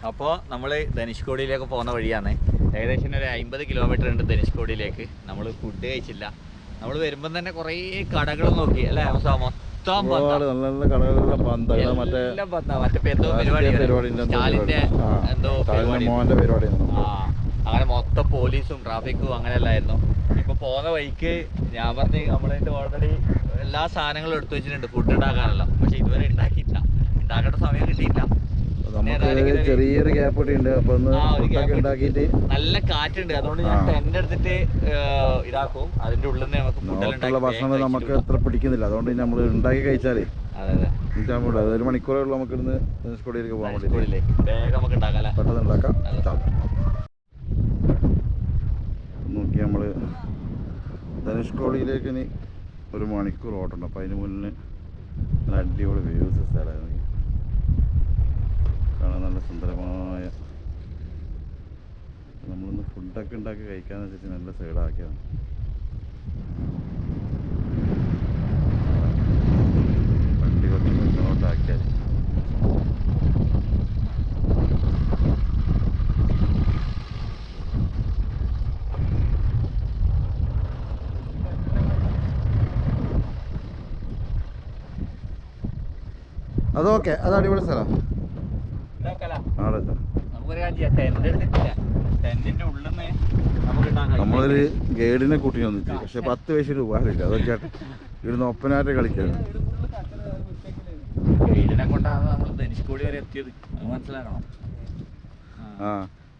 അപ്പോൾ നമ്മൾ ധനുഷ്കോടിയിലേക്ക് പോകുന്ന വഴിയാണ്. ഏകദേശം ഒരു 50 കിലോമീറ്റർ ഉണ്ട് ധനുഷ്കോടിയിലേക്ക്. നമ്മൾ ഫുഡ് കഴിച്ചില്ല. നമ്മൾ വരുമ്പം തന്നെ കുറേ കടകൾ നോക്കി അല്ലേ? മൊത്തം അങ്ങനെ മൊത്തം പോലീസും ട്രാഫിക്കും അങ്ങനെയല്ലായിരുന്നു. ഇപ്പൊ പോകുന്ന വഴിക്ക് ഞാൻ പറഞ്ഞ് നമ്മളായിട്ട് ഓൾറെഡി എല്ലാ സാധനങ്ങളും എടുത്തു വെച്ചിട്ടുണ്ട് ഫുഡ് ഉണ്ടാക്കാനല്ല. പക്ഷെ ഇതുവരെ ഉണ്ടാക്കിയില്ല, ഉണ്ടാക്കേണ്ട സമയം കിട്ടിയില്ല. ചെറിയൊരു ഗ്യാപ്പ് ഉണ്ട്. നല്ല കാറ്റുണ്ട്, അതുകൊണ്ട് ഞാൻ ടെന്റ് എടുത്തിട്ട് ഇതാക്കും. അതിന്റെ ഉള്ളിൽ നിന്ന് നമുക്ക് ഫുഡെല്ലാം ഭക്ഷണം നമുക്ക് എത്ര പിടിക്കുന്നില്ല. അതുകൊണ്ട് നമ്മൾ ഉണ്ടാക്കി കഴിച്ചാലേ അതൊരു മണിക്കൂറേ ഉള്ളൂ നമുക്ക് ഇന്ന് ധനുഷ്കോടിയിലേക്ക് പോകാൻ വേണ്ടി. വേഗം നമുക്ക് ഉണ്ടാക്കാം, പെട്ടെന്ന് ഉണ്ടാക്കാം. നോക്കി നമ്മള് ധനുഷ്കോടിയിലേക്ക് ഇനി 1 മണിക്കൂർ ഓട്ടണം. അപ്പം അതിന് മുന്നേ അടിപൊളി വ്യൂസ് സ്ഥലമാണ് കാണാൻ, നല്ല സുന്ദരമായ. നമ്മളിന്ന് ഫുഡൊക്കെ ഉണ്ടാക്കി കഴിക്കാന്ന് വെച്ചിട്ട് നല്ല സൈഡാക്കിയതാണ്. വണ്ടി കുറച്ച് മുന്നോട്ടാക്കിയാൽ അതൊക്കെ, അത് അടിപൊളി സ്ഥലം. നമ്മളൊരു ഗൈഡിനെ കൂട്ടി വന്നിട്ട്, പക്ഷെ 10 പൈസ ഉപകാരമില്ല. അതൊക്കെ ഇവിടുന്ന് ഒപ്പനായിട്ട് കളിക്കാണ്.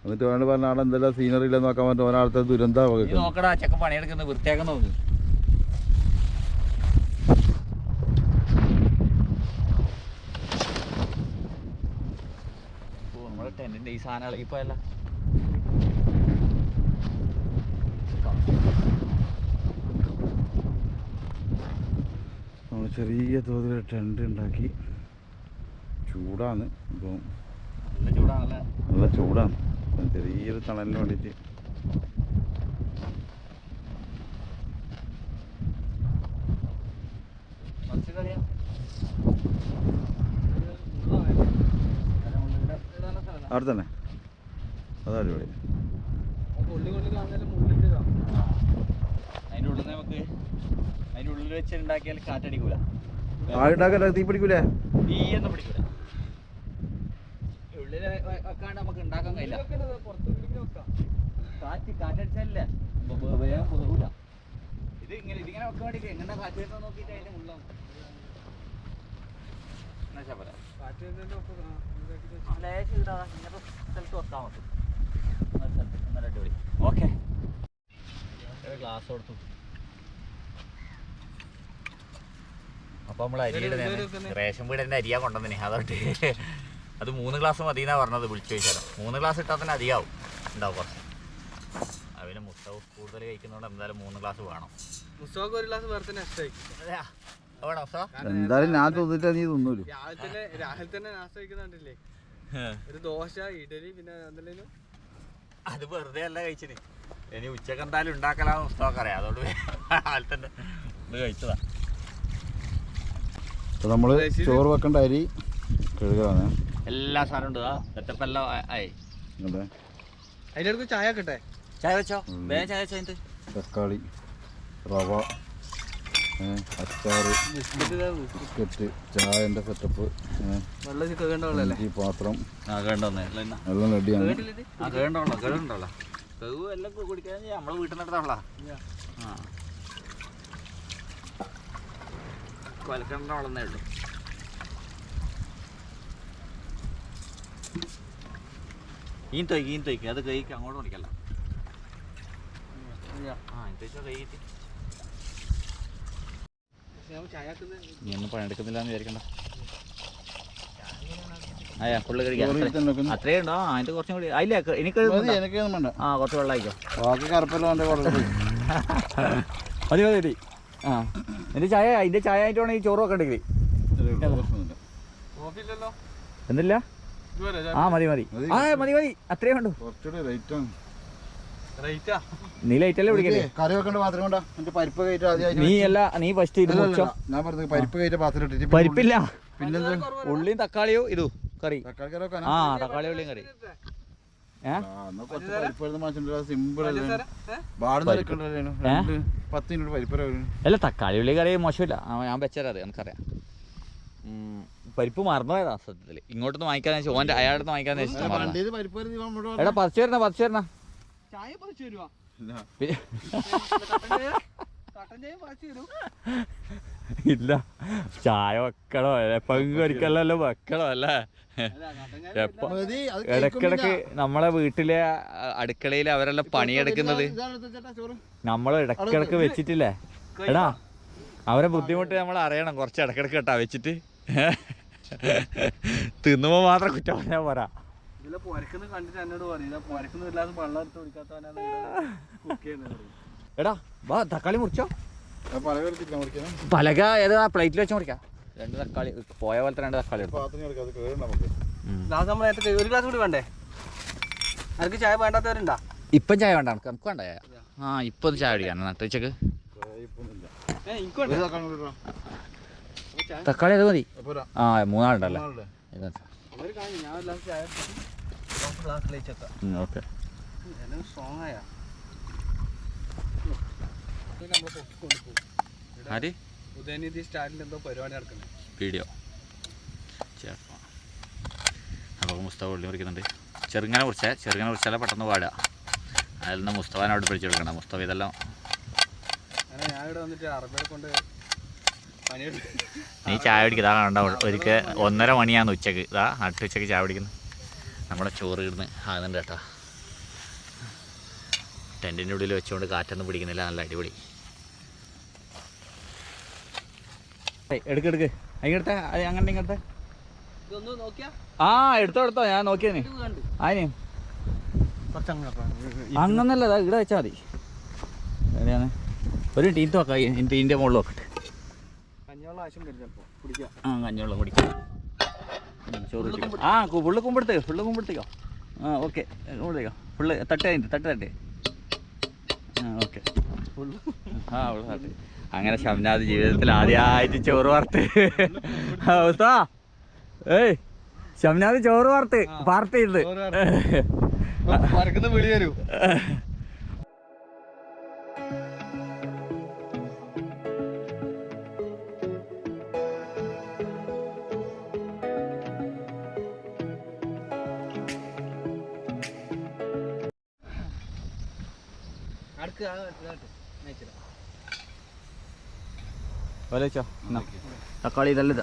എന്നിട്ട് വേണ്ട പറഞ്ഞ ആടെ എന്തെല്ലാം സീനറി ഇല്ലെന്ന് നോക്കാൻ പറ്റും. ഒരാളത്തെ ദുരന്ത പണിയെടുക്കുന്നത് വൃത്തിയാക്കാൻ നോക്ക്. ടെന്റിന്റെ ഈ സാധനങ്ങൾ ഇപ്പൊ അല്ല നമ്മൾ ചെറിയ തോതിൽ ടെന്റ് ഉണ്ടാക്കി. ചൂടാണ് ഇപ്പം, നല്ല ചൂടാണ്. ചെറിയൊരു തണലിന് വേണ്ടിയിട്ട് അവിടെ തന്നെ. അത് അടിപൊളി. അതിന്റെ ഉള്ളിൽ വെച്ച് ഉണ്ടാക്കിയാൽ കാറ്റടിക്കൂല, തീ പിടിക്കൂലേ? തീയൊന്നും പിടിക്കൂല. ഉള്ളില് വെക്കാണ്ട് നമുക്ക് ഉണ്ടാക്കാൻ കഴിയില്ല. കാറ്റടിച്ചാലല്ലേ വേഗം പുതകൂല. ഇതിങ്ങനെ വെക്കാൻ വേണ്ടി എങ്ങനെ കാറ്റ് വരുന്ന നോക്കിയിട്ട് അതിന്റെ മുള്ളും ഓക്കെ. ഗ്ലാസ് കൊടുത്തു. അപ്പൊ നമ്മൾ അരിയുടെ റേഷൻ വീടിന്റെ അരിയാ കൊണ്ടുവന്നെ. അതുകൊണ്ട് അത് 3 ഗ്ലാസ് മതിയെന്നാ പറഞ്ഞത്. വിളിച്ചു ചോദിച്ചാലോ 3 ഗ്ലാസ് ഇട്ടാൽ തന്നെ അധികമാവും, ഉണ്ടാവും കുറച്ച്. അവന് മുസ്തഫ് കൂടുതൽ കഴിക്കുന്നതുകൊണ്ട് എന്തായാലും 3 ഗ്ലാസ് വേണം. മുസ്തഫക്ക് 1 ഗ്ലാസ് വേറെ തന്നെ എന്തായാലും ഞാൻ തോന്നിട്ട് നീ തിന്നൂലോ. രാഹുൽ തന്നെ നാസ്ത കഴിക്കുന്നുണ്ടല്ലേ, ഒരു ദോശ, ഇഡലി, പിന്നെ എന്തെങ്കിലും. അത് വെറുതെ അല്ല കഴിച്ചിന്. ഇനി ഉച്ചക്ക് എന്തായാലും ഉണ്ടാക്കലാന്ന് മുസ്തഫക്ക് അറിയാം. അതുകൊണ്ട് രാഹുൽ തന്നെ ഇത് കഴിച്ചതാ. നമ്മള് ചോറ് വെക്കേണ്ട അരി കഴുകാണ്. എല്ലാ സാധനം ഉണ്ട്. സെറ്റപ്പ് എല്ലാം ആയി. അതിന്റെ അടുത്ത് ചായ കിട്ടെ. ചായ വെച്ചോ, വേഗം ചായ വെച്ചോ. തക്കാളി, റവ, അച്ചാറ്, ബിസ്ക്കറ്റ്, ചായന്റെ സെറ്റപ്പ്, പാത്രം എല്ലാം റെഡിയാണ്. എല്ലാം കുടിക്കാൻ നമ്മളെ വീട്ടിൽ നടത്താനുള്ള കൊലക്കണ്ട വളർന്നേ ഉള്ളൂ. ഈ തൊയ്ക്ക് അത് കൈക്ക് അങ്ങോട്ട് കുടിക്കല്ല. കൈയിട്ട് നീ ഒന്നും പണിയെടുക്കുന്നില്ല എന്ന് വിചാരിക്കണ്ട. അയ്യാ ഫുള്ള് കഴിക്കാൻ അത്രേ ഉണ്ടോ? അതിന്റെ കുറച്ചും കൂടി അതില്ലേ എനിക്ക് കുറച്ച് വെള്ളം ആയിക്കോ. മതി മതി. ആ എന്റെ ചായ, അതിന്റെ ചായ ആയിട്ട് വേണം ഈ ചോറ് വെക്കണ്ടെങ്കിൽ. എന്തില്ല? ആ മതി മതി. ആ മതി മതി, അത്രേ വേണ്ടു. നീ ലൈറ്റ് അല്ലേ പിടിക്കല്ലേ? കറി വെക്കേണ്ട പാത്രം കൊണ്ടാ പരിപ്പ് കയറ്റി. നീ അല്ല, നീ ഫസ്റ്റ് ഇത് മുറിച്ചോ. ഞാൻ പറഞ്ഞത് പരിപ്പ് കയറ്റ പാത്രം ഇട്ടിട്ട് പരിപ്പില്ല, പിന്നെ ഉള്ളിയും തക്കാളിയോ ഇതു കറി. ആ തക്കാളി ഉള്ളിയും കറി. അല്ല തക്കാളി ഉള്ളി കറി മോശമില്ല, ഞാൻ വെച്ചാൽ അത് എനിക്കറിയാം. പരിപ്പ് മറന്നുപോയതാ സത്യത്തില്. ഇങ്ങോട്ടൊന്ന് വാങ്ങിക്കാന്ന് വെച്ചാൽ ഓൻ്റെ അയാളുടെ വാങ്ങിക്കാന്ന് വെച്ചാൽ എടാ പറിച്ചു തരണ ഇല്ല ചായ വെക്കണോ പങ്ക് വരിക്കല്ലോ വെക്കണോ അല്ലേ. ഇടക്കിടക്ക് നമ്മളെ വീട്ടിലെ അടുക്കളയിൽ അവരെല്ലാം പണിയെടുക്കുന്നത് നമ്മൾ ഇടക്കിടക്ക് വെച്ചിട്ടില്ലേ. എടാ അവരെ ബുദ്ധിമുട്ട് നമ്മൾ അറിയണം കുറച്ച് ഇടക്കിടക്ക് കേട്ടാ വെച്ചിട്ട്. തിന്നുമ്പോ മാത്രം കുറ്റം പറഞ്ഞാൽ പോരാ. എടാ വാ തക്കാളി മുറിച്ചോ. പലക ഏതാ പ്ലേറ്റിൽ വെച്ച് മുറിക്കാം. 2 തക്കാളി പോയ പോലത്തെ 2 തക്കാളി ഒരു ഗ്ലാസ് കൂടി വേണ്ടേ? എനിക്ക് ചായ വേണ്ടാത്തവരുണ്ടാ? ഇപ്പം ചായ വേണ്ട നമുക്ക് വേണ്ട ചായ. ആ ഇപ്പൊ ചായ കുടിക്കാൻ നട്ടുച്ചക്ക് തക്കാളി അത് മതി. ആ 3 ആളുണ്ടല്ലേ. ഓക്കെ ആര് ഉദയനിധി സ്റ്റാലിൻ്റെ എന്തോ പരിപാടി നടക്കുന്നത് വീഡിയോ ചേർക്കാം. അപ്പോൾ മുസ്തഫ ഉള്ളി മുറിക്കുന്നുണ്ട്. ചെറുങ്ങനെ മുറിച്ചാലേ പെട്ടെന്ന് പാടുക. അതിൽ നിന്ന് മുസ്തഫാനോട് പിടിച്ചെടുക്കണം. മുസ്തഫ ഇതെല്ലാം ഞാനിവിടെ വന്നിട്ട് അറബിയെ കൊണ്ട് പണിയെടുക്കും. നീ ചായ കുടിക്കുക കണ്ടാവും. ഒരിക്കൽ 1:30 മണിയാന്ന് ഉച്ചക്ക്. ഇതാ നട്ടുച്ചക്ക് ചായ കുടിക്കുന്നു. നമ്മുടെ ചോറ് ഇടുന്ന് ആകുന്നുണ്ട് കേട്ടോ. ടെൻറ്റിൻ്റെ ഉള്ളിൽ വെച്ചുകൊണ്ട് കാറ്റൊന്നും പിടിക്കുന്നില്ല. നല്ല അടിപൊളി. എടുക്ക് അതിങ്ങടുത്ത അങ്ങനെ ഇങ്ങനത്തെ ആ എടുത്തോ ഞാൻ നോക്കിയതിന്. അതിന് അങ്ങനല്ല ഇവിടെ വെച്ചാൽ മതി. എവിടെയാണ് ഒരു ടീൻറ്റ് വെക്കാം. ടീൻ്റെ മുകളിൽ വെക്കട്ടെ. ആ കഞ്ഞിവെള്ളം കുടിക്കാം. ചോറ് ആ ഫുള്ള് കുമ്പെടുത്തേക്കോ. ആ ഓക്കെ കുമ്പെടുത്തേക്കോ. ഫുള്ള് തട്ട് ആ ഓക്കെ ആ ഉള്ള തട്ട്. അങ്ങനെ ഷംനാദ് ജീവിതത്തിൽ ആദ്യമായിട്ട് ചോറ് വാർത്ത്. ഏയ് ഷംനാദ് ചോറ് വാർത്ത് പാർട്ടി ഉണ്ട്. വിളി വരൂ. തക്കാളി ഇതല്ല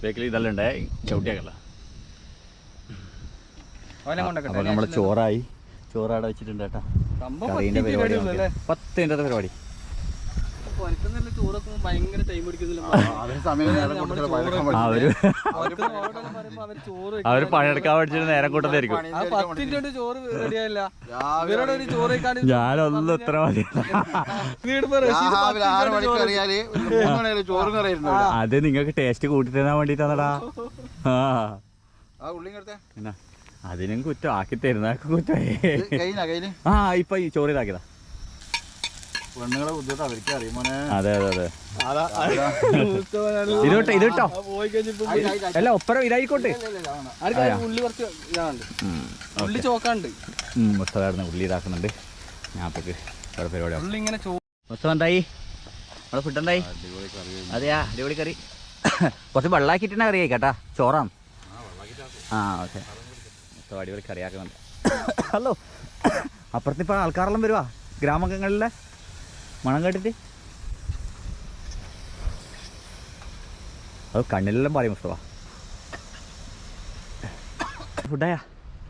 ബേക്കിൽ ഇതെല്ലാം ഉണ്ടേ ചവിട്ടിയാക്കല്ല. അപ്പോൾ നമ്മൾ ചോറാടെ വെച്ചിട്ടുണ്ട് കേട്ടോ. കറീൻ്റെ പരിപാടി 10 മിനിറ്റത്തെ പരിപാടി. അവര് പണിയെടുക്കാൻ പഠിച്ചിട്ട് നേരം കൂട്ടത്തായിരിക്കും. ഞാനൊന്നും ഇത്ര മതി. അത് നിങ്ങൾക്ക് ടേസ്റ്റ് കൂട്ടി തരാൻ വേണ്ടിട്ടാണടാ. അതിനും കുറ്റം ആക്കി തരുന്നതൊക്കെ കുറ്റമായി. ആ ഇപ്പൊ ഈ ചോറ് ഇതാക്കിയതാ. പെണ്ണുങ്ങളെ ബുദ്ധിമുട്ട് അവർക്ക് അറിയുമോനെ. അതെ ഇതിട്ടോ അല്ല ഒപ്പരം ഇതായിക്കോട്ടെ. മുസ്തഫായിരുന്നു ഉള്ളി ഇതാക്കുന്നുണ്ട്. ഞാപ്പക്ക് വേറെ പരിപാടി. മുസ്തഫ എന്തായി നമ്മളെ ഫുഡ് എന്തായി? അതെയാ അടിപൊളി കറി. കുറച്ച് വെള്ളാക്കിയിട്ടാണ് കറി കേട്ടാ. ചോറാണ്. ആ ഓക്കെ മുസ്തഫ അടിപൊളി കറിയാക്കുന്നുണ്ട്. ഹലോ അപ്പുറത്തിപ്പോൾ ആൾക്കാരെല്ലാം വരുവാ ഗ്രാമങ്ങളിലെ മണം കേട്ടിട്ട്. അത് കണ്ണിലെല്ലാം പറയും മുസ്തഫ. ഫുഡായാ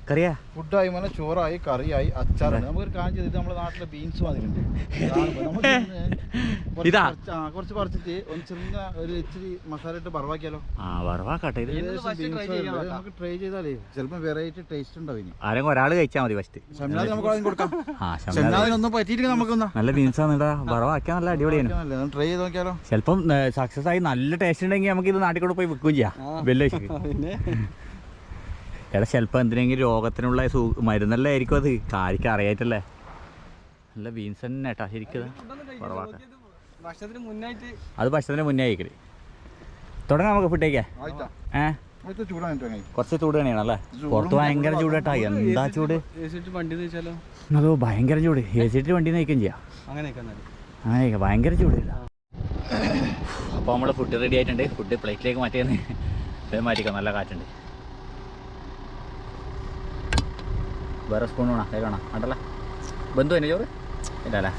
കറിയാ? ഫുഡായി മോനെ. ചോറായി, കറിയായി, അച്ചാറായി. നമുക്കൊരു കാര്യം ചെയ്തിട്ട് നമ്മുടെ നാട്ടിലെ ബീൻസ് വന്നിട്ടുണ്ട്. ഇതാ കുറച്ച് പറിച്ചിട്ട് ഒന്ന് ചെറുങ്ങനെ ഒരു ഇച്ചിരി മസാല ഇട്ട് വറവാക്കിയാലോ? വറവാക്കട്ടെ. നമുക്ക് ട്രൈ ചെയ്താലേ ചിലപ്പോൾ വെറൈറ്റി ടേസ്റ്റ് ഉണ്ടാവും. ഇനി ആരെങ്കിലും ഒരാൾ കഴിച്ചാൽ മതി ഫസ്റ്റ്. ഷംനാദ് നമുക്ക് ആദ്യം കൊടുക്കാം. ഷംനാദിനൊന്നും പറ്റിയിട്ട് നമുക്കൊന്നാ. നല്ല ബീൻസാണ് ഇടാ. വറവാക്കിയാൽ നല്ല അടിപൊളിയാണ്. ട്രൈ ചെയ്ത് നോക്കിയാലോ? ചിലപ്പം സക്സസ് ആയി നല്ല ടേസ്റ്റ് ഉണ്ടെങ്കിൽ നമുക്ക് ഇത് നാട്ടിൽ കൂടെ പോയി വിൽക്കുകയും ചെയ്യാം. വലിയ എടാ ചിലപ്പോൾ എന്തിനെങ്കിലും രോഗത്തിനുള്ള മരുന്നല്ലേ ആയിരിക്കും അത്. കാരിക്ക് അറിയായിട്ടല്ലേ. നല്ല ബീൻസ് തന്നെ ഏട്ടാ ശരിക്കും. കുറവാക്കാം. ഭക്ഷണത്തിന് മുന്നായിട്ട് അത് ഭക്ഷണത്തിന് മുന്നേ കഴിക്കല്. തുടങ്ങാം നമുക്ക് ഫുഡ് കഴിക്കാം. കുറച്ച് ചൂട് തന്നെയാണല്ലേ? പുറത്ത് ഭയങ്കര ചൂടാട്ടാ. എന്താ ചൂട്? വണ്ടി വെച്ചാലോ? അതോ ഭയങ്കര ചൂട്. എ സി വണ്ടി നയിക്കുകയും ചെയ്യാം. അങ്ങനെയൊക്കെ ഭയങ്കര ചൂടില്ല. അപ്പോൾ നമ്മൾ ഫുഡ് റെഡി ആയിട്ടുണ്ട്. ഫുഡ് പ്ലേറ്റിലേക്ക് മാറ്റിയെന്ന് മാറ്റിക്കാം. നല്ല കാറ്റുണ്ട്. വേറെ സ്പൂൺ വേണം? കൈ വേണം? വേണ്ടല്ലേ? ബന്ധു തന്നെ ചോറ് ഇല്ല അല്ലേ?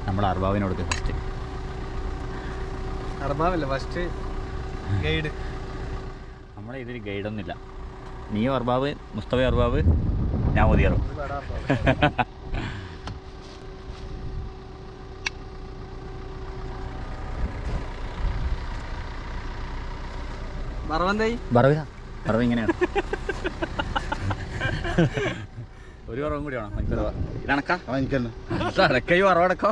നമ്മൾ അർബാബിനോട് ഫസ്റ്റ്. അർബാബല്ല ഫസ്റ്റ് ഗൈഡ്. നമ്മളെ ഇതിൽ ഗൈഡൊന്നുമില്ല. നീയോ അർബാബ്, മുസ്തഫ അർബാബ്, ഞാൻ മതിയാറും. ബറവ് ഇങ്ങനെയാണ്. ഒരു കുറവും കൂടി വേണം. ഇതണക്കയോ വറവടക്കോ?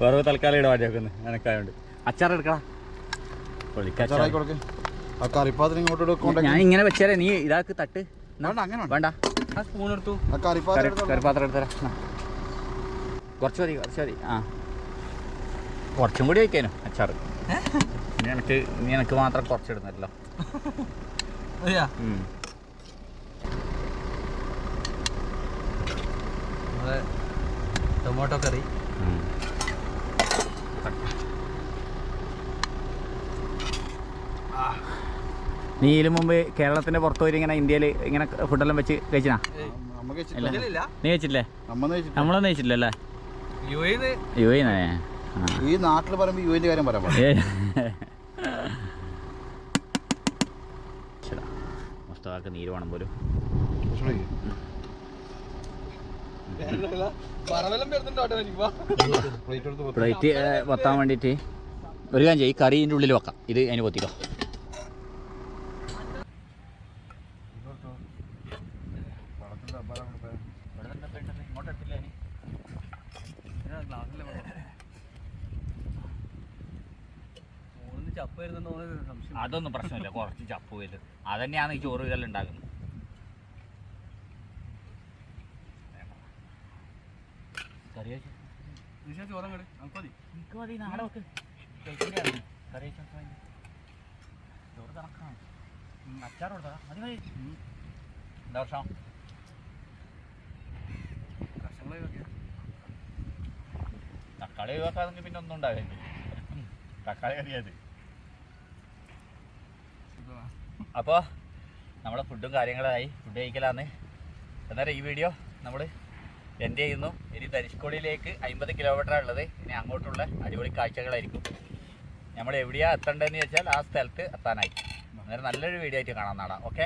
വറവ് തൽക്കാലം ഇട മാറ്റി വെക്കുന്നു എനക്കായോണ്ട്. അച്ചാർ എടുക്കണം. ഞാൻ ഇങ്ങനെ വെച്ചാലേ നീ ഇതാക്ക് തട്ട്. വേണ്ട, സ്പൂൺ എടുത്തു. കറിപ്പാത്രം എടുത്തരാ. കുറച്ച് മതി, കുറച്ച് മതി. ആ, കുറച്ചും കൂടി വയ്ക്കാനോ അച്ചാർ. നീ എനിക്ക് മാത്രം കുറച്ചിടുന്നല്ലോ. ടൊമാറ്റോ കറി. നീ ഇതിനു മുമ്പ് കേരളത്തിന്റെ പുറത്ത് പോയി ഇങ്ങനെ ഇന്ത്യയിൽ ഇങ്ങനെ ഫുഡെല്ലാം വെച്ച് കഴിച്ചാ? നീ കഴിച്ചില്ലേ? നമ്മളൊന്നും കഴിച്ചില്ലല്ലേ? യു എ ഈ നാട്ടിൽ പറയുമ്പോൾ യു എന്റെ കാര്യം പറയാൻ മുസ്തഫാക്ക് നീര് വേണം പോലും. പ്ലേറ്റ് വെത്താൻ വേണ്ടിയിട്ട് ഒരു കാര്യം ചെയ്യും. ഈ കറീൻ്റെ ഉള്ളിൽ വെക്കാം. ഇത് അതിന് പൊത്തിക്കോ. അതൊന്നും പ്രശ്നമില്ല. കുറച്ച് ചപ്പ് വരും. അതന്നെയാണ് ഈ ചോറ് ഇതെല്ലാം ഉണ്ടാക്കുന്നത്. തക്കാളി ഒഴിവാക്കാതെങ്കിൽ പിന്നെ ഒന്നും ഉണ്ടാവില്ല. തക്കാളി കറിയത്. അപ്പോൾ നമ്മുടെ ഫുഡും കാര്യങ്ങളായി. ഫുഡ് കഴിക്കലാന്ന്. എന്നാലും ഈ വീഡിയോ നമ്മൾ എൻഡ് ചെയ്യുന്നു. ഇനി ധനുഷ്കോടിയിലേക്ക് 50 കിലോമീറ്ററാണ് ഉള്ളത്. ഇനി അങ്ങോട്ടുള്ള അടിപൊളി കാഴ്ചകളായിരിക്കും. നമ്മൾ എവിടെയാണ് എത്തേണ്ടതെന്ന് വെച്ചാൽ ആ സ്ഥലത്ത് എത്താനായി. അന്നേരം നല്ലൊരു വീഡിയോ ആയിട്ട് കാണാൻ നാളെ. ഓക്കെ.